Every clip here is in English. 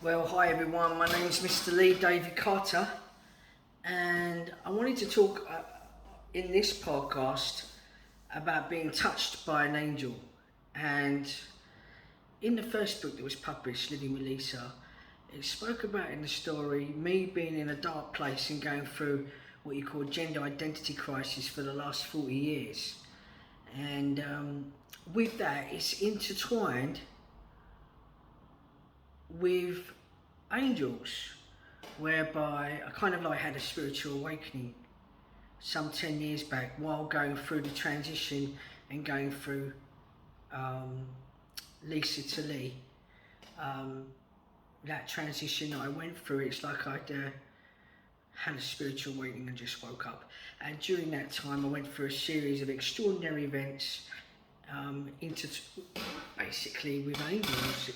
Well, hi everyone, my name is Mr. Lee David Carter, and I wanted to talk in this podcast about being touched by an angel. And in the first book that was published, Living with Lisa, it spoke about in the story me being in a dark place and going through what you call gender identity crisis for the last 40 years. And with that, it's intertwined with angels, whereby I kind of like had a spiritual awakening some 10 years back while going through the transition and going through Lisa to Lee. That transition that I went through, it's like I'd had a spiritual awakening and just woke up. And during that time I went through a series of extraordinary events basically with angels,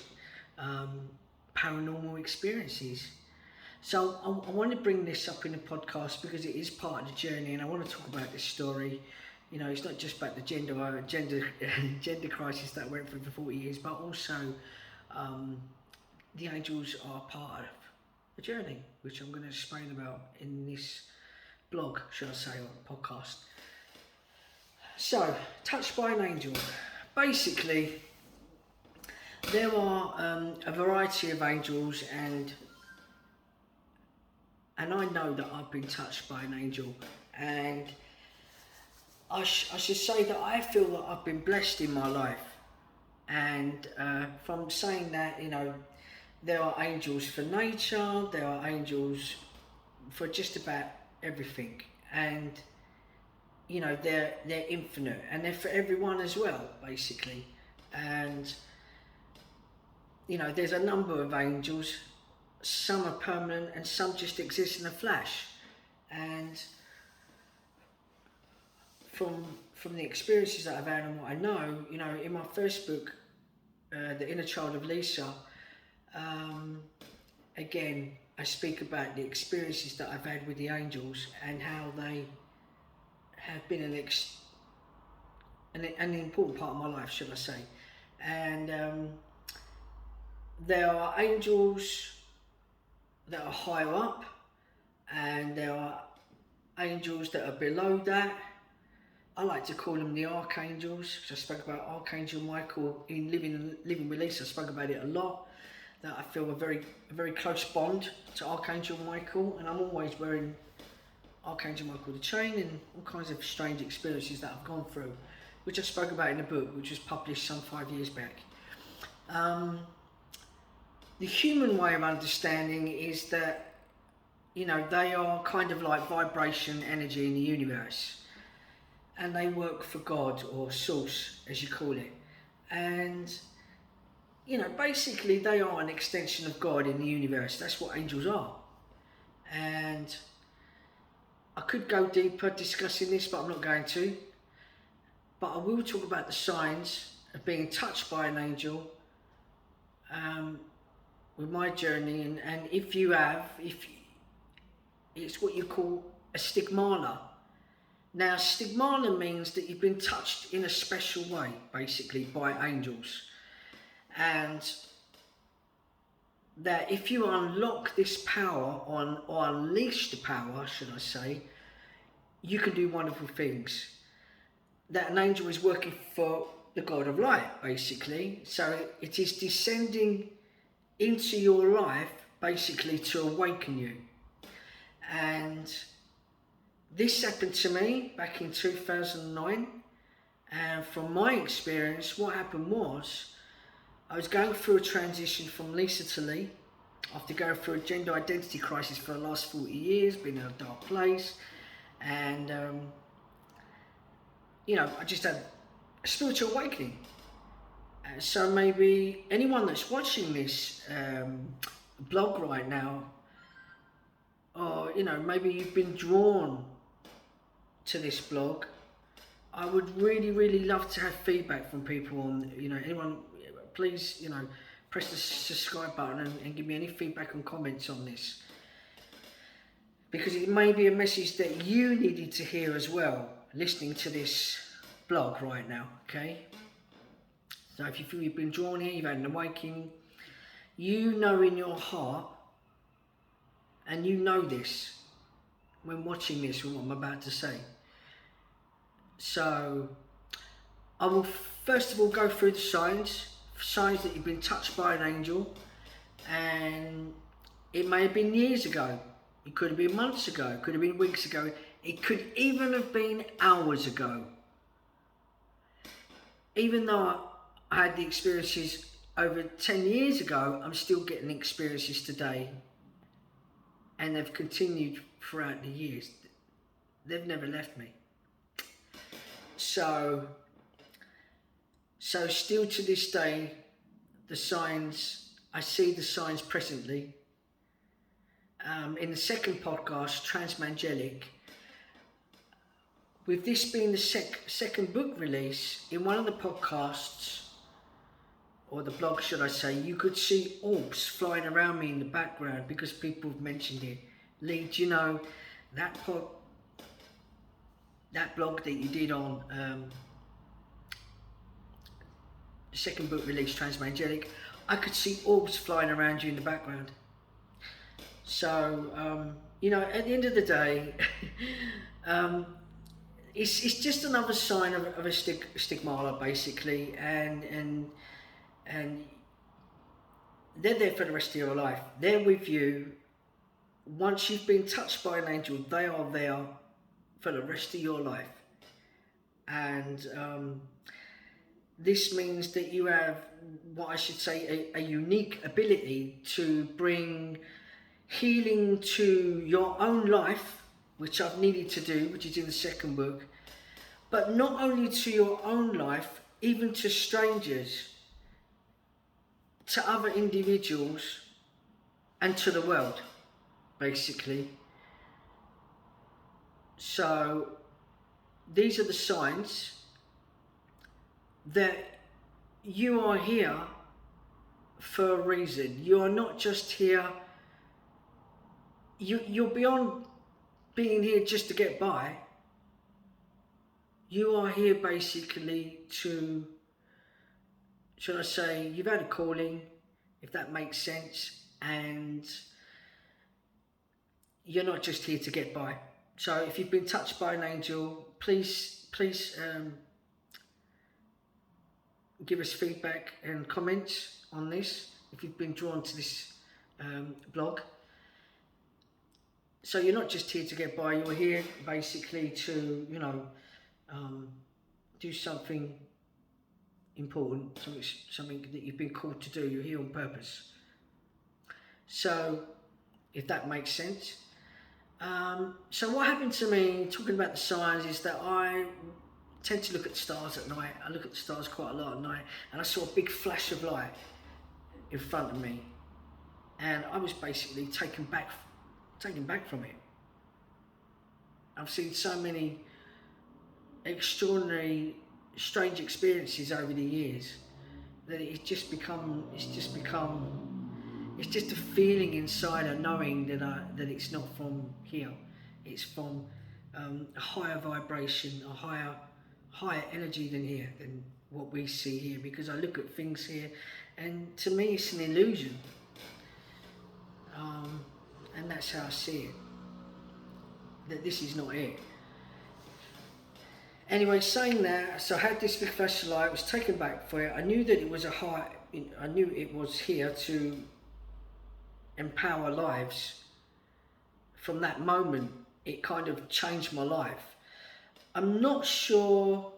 paranormal experiences. So I want to bring this up in the podcast because it is part of the journey, and I want to talk about this story. You know, it's not just about the gender crisis that I went through for 40 years, but also the angels are part of the journey, which I'm going to explain about in this blog, should I say, or podcast. So, touched by an angel. Basically, there are a variety of angels, and I know that I've been touched by an angel, and I should say that I feel that I've been blessed in my life. And from saying that, you know, there are angels for nature, there are angels for just about everything, and you know, they're infinite, and they're for everyone as well, basically. And you know, there's a number of angels. Some are permanent and some just exist in a flash. And from the experiences that I've had and what I know, you know, in my first book, The Inner Child of Lisa, again, I speak about the experiences that I've had with the angels and how they have been an important part of my life, should I say. And there are angels that are higher up, and there are angels that are below that. I like to call them the archangels, because I spoke about Archangel Michael in Living with Lisa. I spoke about it a lot, that I feel a very close bond to Archangel Michael, and I'm always wearing Archangel Michael the chain and all kinds of strange experiences that I've gone through, which I spoke about in the book, which was published some 5 years back. The human way of understanding is that, you know, they are kind of like vibration energy in the universe, and they work for God, or source as you call it. And you know, basically they are an extension of God in the universe. That's what angels are. And I could go deeper discussing this, but I'm not going to. But I will talk about the signs of being touched by an angel with my journey, and if it's what you call a stigmata. Now, stigmata means that you've been touched in a special way, basically, by angels. And that if you unlock this power, or unleash the power, should I say, you can do wonderful things. That an angel is working for the God of light, basically. So it is descending into your life, basically, to awaken you. And this happened to me back in 2009. And from my experience, what happened was, I was going through a transition from Lisa to Lee, after going through a gender identity crisis for the last 40 years, been in a dark place, and you know, I just had a spiritual awakening. So maybe anyone that's watching this blog right now, or you know, maybe you've been drawn to this blog, I would really love to have feedback from people on, you know, anyone. Please, you know, press the subscribe button and give me any feedback and comments on this, because it may be a message that you needed to hear as well, listening to this blog right now, okay? So if you feel you've been drawn here, you've had an awakening, You know in your heart, and you know this when watching this, from what I'm about to say. So I will first of all go through the signs that you've been touched by an angel, and it may have been years ago, it could have been months ago, it could have been weeks ago, it could even have been hours ago. Even though I had the experiences over 10 years ago, I'm still getting experiences today, and they've continued throughout the years. They've never left me. So still to this day, the signs, I see the signs presently. In the second podcast, Transmangelic, with this being the second book release, in one of the podcasts, or the blog should I say, you could see orbs flying around me in the background because people have mentioned it. Lee, do you know that blog that you did on the second book release, Transmangelic, I could see orbs flying around you in the background. So, you know, at the end of the day, it's just another sign of a stigmata, basically, and they're there for the rest of your life. They're with you. Once you've been touched by an angel, they are there for the rest of your life. And this means that you have, what I should say, a unique ability to bring healing to your own life, which I've needed to do, which is in the second book, but not only to your own life, even to strangers, to other individuals, and to the world, basically. So these are the signs that you are here for a reason. You are not just here, you're beyond being here just to get by. You are here basically to, should I say, you've had a calling, if that makes sense, and you're not just here to get by. So if you've been touched by an angel, please give us feedback and comments on this if you've been drawn to this blog. So you're not just here to get by, you're here basically to, you know, do something important, something that you've been called to do. You're here on purpose. So if that makes sense. So what happened to me, talking about the signs, is that I tend to look at the stars at night. I look at the stars quite a lot at night, and I saw a big flash of light in front of me, and I was basically taken back from it. I've seen so many extraordinary, strange experiences over the years that it's just a feeling inside of knowing that it's not from here. It's from a higher vibration, a higher energy than here, than what we see here. Because I look at things here, and to me it's an illusion, and that's how I see it. That this is not it. Anyway, saying that, so I had this big flash of light. I was taken back for it. I knew that it was I knew it was here to empower lives. From that moment, it kind of changed my life. I'm not sure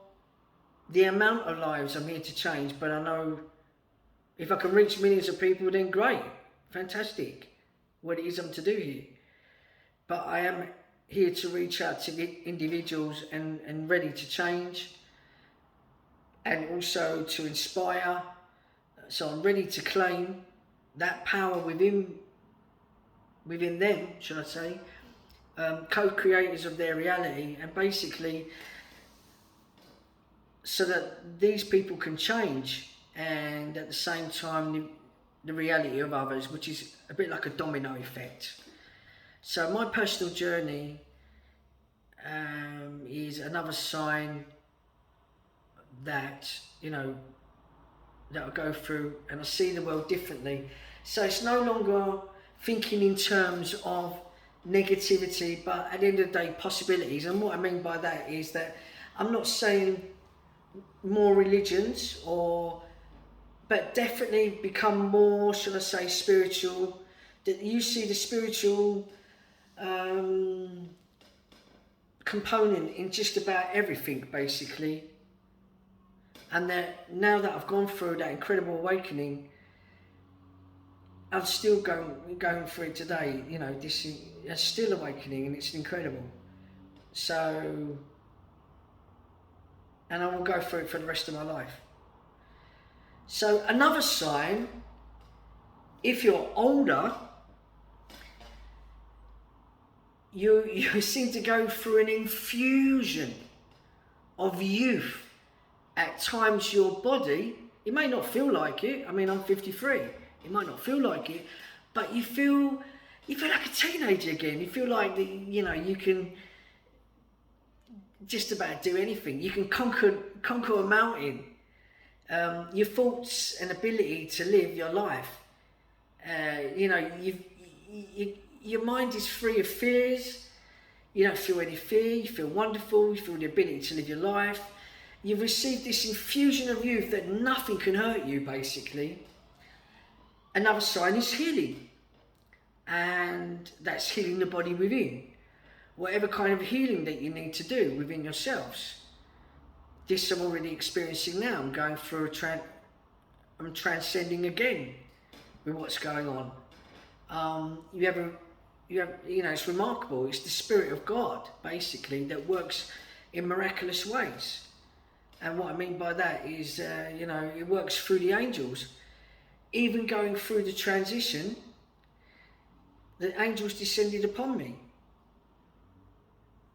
the amount of lives I'm here to change, but I know if I can reach millions of people, then great, fantastic, what it is I'm to do here. But I am here to reach out to individuals and ready to change, and also to inspire. So I'm ready to claim that power within them, should I say, co-creators of their reality, and basically so that these people can change, and at the same time the reality of others, which is a bit like a domino effect. So my personal journey is another sign that, you know, that I go through, and I see the world differently. So it's no longer thinking in terms of negativity, but at the end of the day, possibilities. And what I mean by that is that I'm not saying more religions, but definitely become more, should I say, spiritual. That you see the spiritual component in just about everything, basically. And that now that I've gone through that incredible awakening, I'm still going through it today. You know, this is still awakening, and it's incredible. So, and I will go through it for the rest of my life. So another sign, if you're older, you seem to go through an infusion of youth. At times your body, it may not feel like it. I mean, I'm 53. It might not feel like it, but you feel like a teenager again. You feel like you can just about do anything. You can conquer a mountain. Your thoughts and ability to live your life. Your mind is free of fears. You don't feel any fear. You feel wonderful. You feel the ability to live your life. You've received this infusion of youth that nothing can hurt you, basically. Another sign is healing. And that's healing the body within. Whatever kind of healing that you need to do within yourselves. This I'm already experiencing now. I'm going through I'm transcending again with what's going on. It's remarkable. It's the Spirit of God, basically, that works in miraculous ways. And what I mean by that is, it works through the angels. Even going through the transition, the angels descended upon me.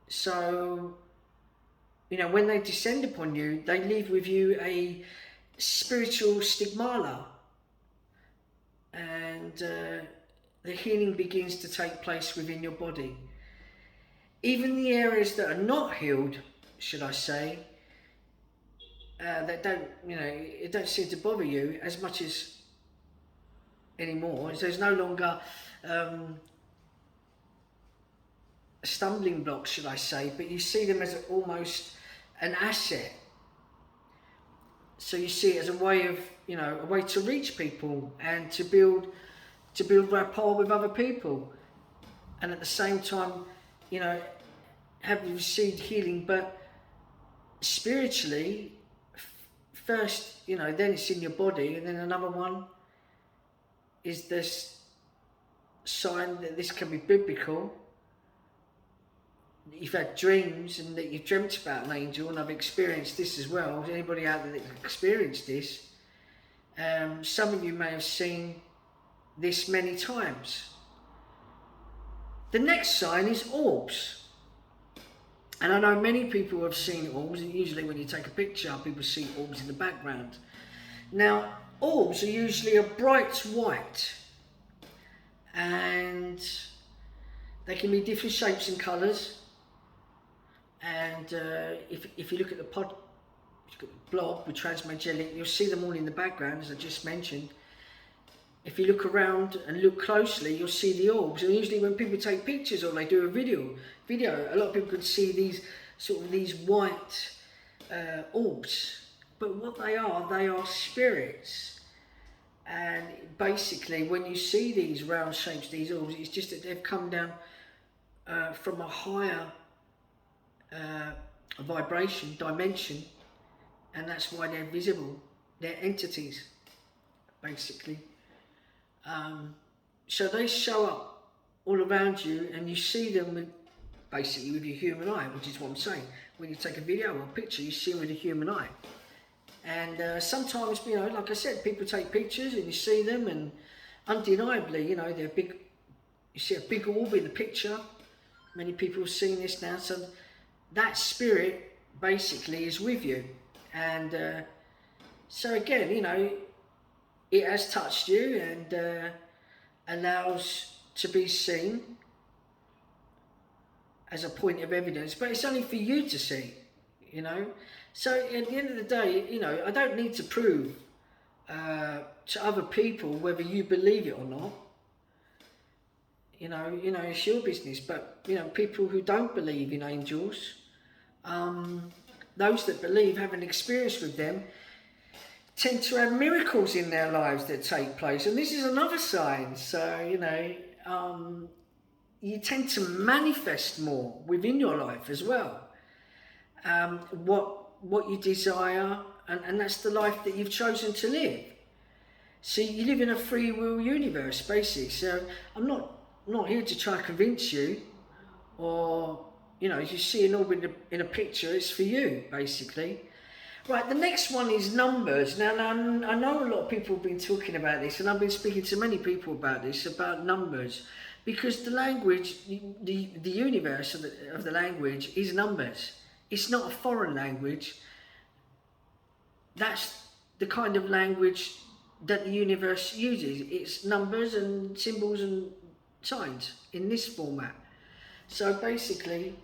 So, when they descend upon you, they leave with you a spiritual stigmata. And the healing begins to take place within your body. Even the areas that are not healed, should I say, that it don't seem to bother you as much as anymore. There's no longer stumbling blocks, should I say, but you see them as almost an asset. So you see it as a way of, a way to reach people and to build rapport with other people, and at the same time, have received healing, but spiritually. First, then it's in your body, and then another one is this sign that this can be biblical. You've had dreams and that you've dreamt about an angel, and I've experienced this as well. Anybody out there that's experienced this? Some of you may have seen this many times. The next sign is orbs. And I know many people have seen orbs, and usually when you take a picture, people see orbs in the background. Now, orbs are usually a bright white, and they can be different shapes and colours. And if you look at the blob with transmagelic, you'll see them all in the background, as I just mentioned. If you look around and look closely, you'll see the orbs. And usually when people take pictures or they do a video, a lot of people can see these white orbs. But what they are spirits. And basically, when you see these round shapes, these orbs, it's just that they've come down from a higher vibration, dimension, and that's why they're visible. They're entities, basically. So they show up all around you, and you see them with your human eye, which is what I'm saying. When you take a video or a picture, you see them with a human eye. And sometimes, like I said, people take pictures and you see them, and undeniably, they're big. You see a big orb in the picture. Many people have seen this now. So that spirit basically is with you. And so again, it has touched you and allows to be seen as a point of evidence, but it's only for you to see, So at the end of the day, I don't need to prove to other people, whether you believe it or not, it's your business. But people who don't believe in angels, those that believe, have an experience with them, tend to have miracles in their lives that take place. And this is another sign. So you tend to manifest more within your life as well. What you desire, and that's the life that you've chosen to live. So you live in a free will universe, basically. So I'm not here to try and convince you, or you see an orb in a picture, it's for you, basically. Right, the next one is numbers. Now I know a lot of people have been talking about this, and I've been speaking to many people about this, about numbers, because the language, the universe of the language is numbers. It's not a foreign language. That's the kind of language that the universe uses. It's numbers and symbols and signs in this format. So basically,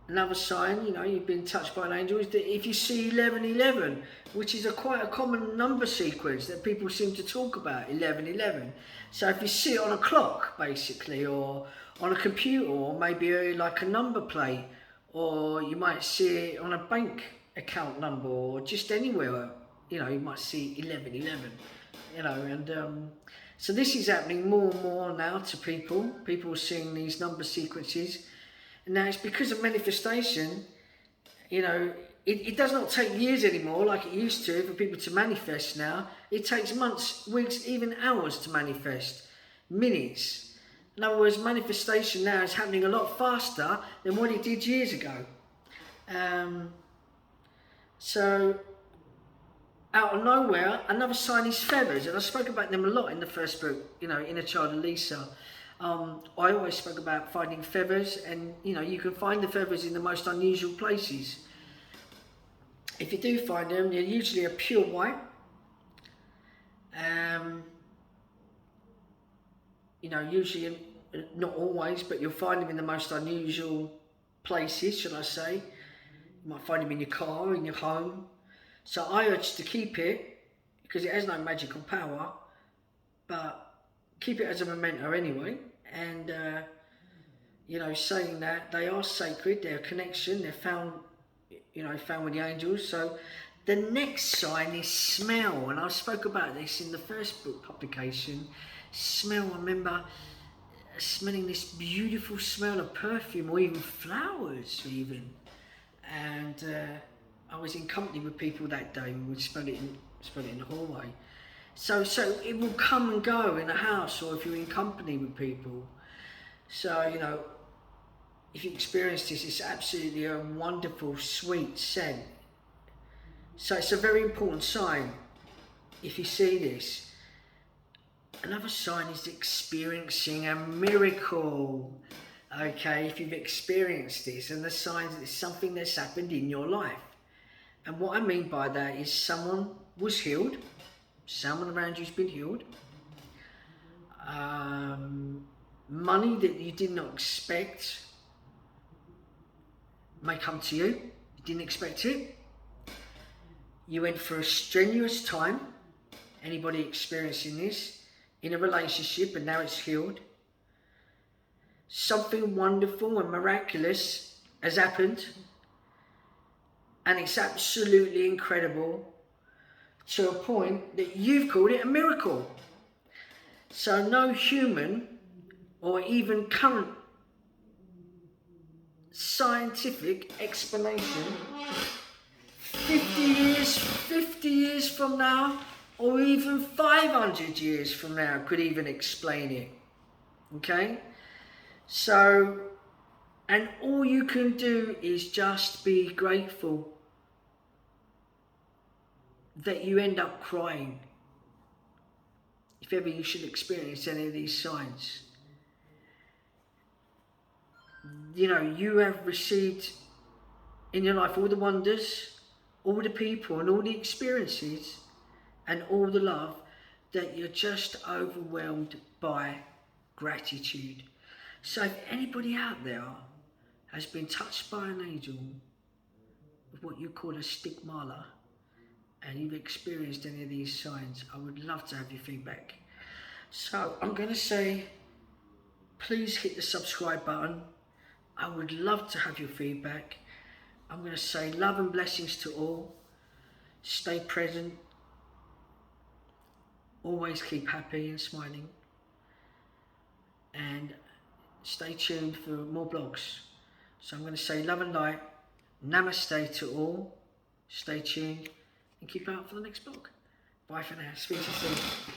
another sign, you've been touched by an angel, is that if you see 1111, which is quite a common number sequence that people seem to talk about, 1111. So if you see it on a clock, basically, or on a computer, or maybe like a number plate, or you might see it on a bank account number, or just anywhere, you might see 1111, and so this is happening more and more now to people. People are seeing these number sequences. Now it's because of manifestation. It does not take years anymore like it used to for people to manifest now. It takes months, weeks, even hours to manifest. Minutes. In other words, manifestation now is happening a lot faster than what it did years ago. So out of nowhere, another sign is feathers, and I spoke about them a lot in the first book, Inner Child of Lisa. I always spoke about finding feathers, and you can find the feathers in the most unusual places. If you do find them, they're usually a pure white. Usually, not always, but you'll find them in the most unusual places, should I say. You might find them in your car, in your home. So I urge to keep it, because it has no magical power, but keep it as a memento anyway. And saying that they are sacred, they're a connection, they're found with the angels. So the next sign is smell, and I spoke about this in the first book publication. Smell, I remember smelling this beautiful smell of perfume, or even flowers even, and I was in company with people that day. We would smell it in the hallway. So it will come and go in a house, or if you're in company with people. So, if you experience this, it's absolutely a wonderful, sweet scent. So it's a very important sign if you see this. Another sign is experiencing a miracle. Okay, if you've experienced this, and the signs that it's something that's happened in your life. And what I mean by that is someone was healed. Someone around you's been healed. Money that you did not expect may come to you. You didn't expect it. You went for a strenuous time. Anybody experiencing this in a relationship, and now it's healed. Something wonderful and miraculous has happened, and it's absolutely incredible, to a point that you've called it a miracle. So no human or even current scientific explanation 50 years from now, or even 500 years from now, could even explain it. Okay? So, and all you can do is just be grateful that you end up crying if ever you should experience any of these signs. You have received in your life all the wonders, all the people, and all the experiences, and all the love, that you're just overwhelmed by gratitude. So if anybody out there has been touched by an angel with what you call a stigmata, and you've experienced any of these signs, I would love to have your feedback. So I'm going to say, please hit the subscribe button. I would love to have your feedback. I'm going to say love and blessings to all. Stay present. Always keep happy and smiling. And stay tuned for more blogs. So I'm going to say love and light. Namaste to all. Stay tuned and keep out for the next blog. Bye for now. Speak to you soon.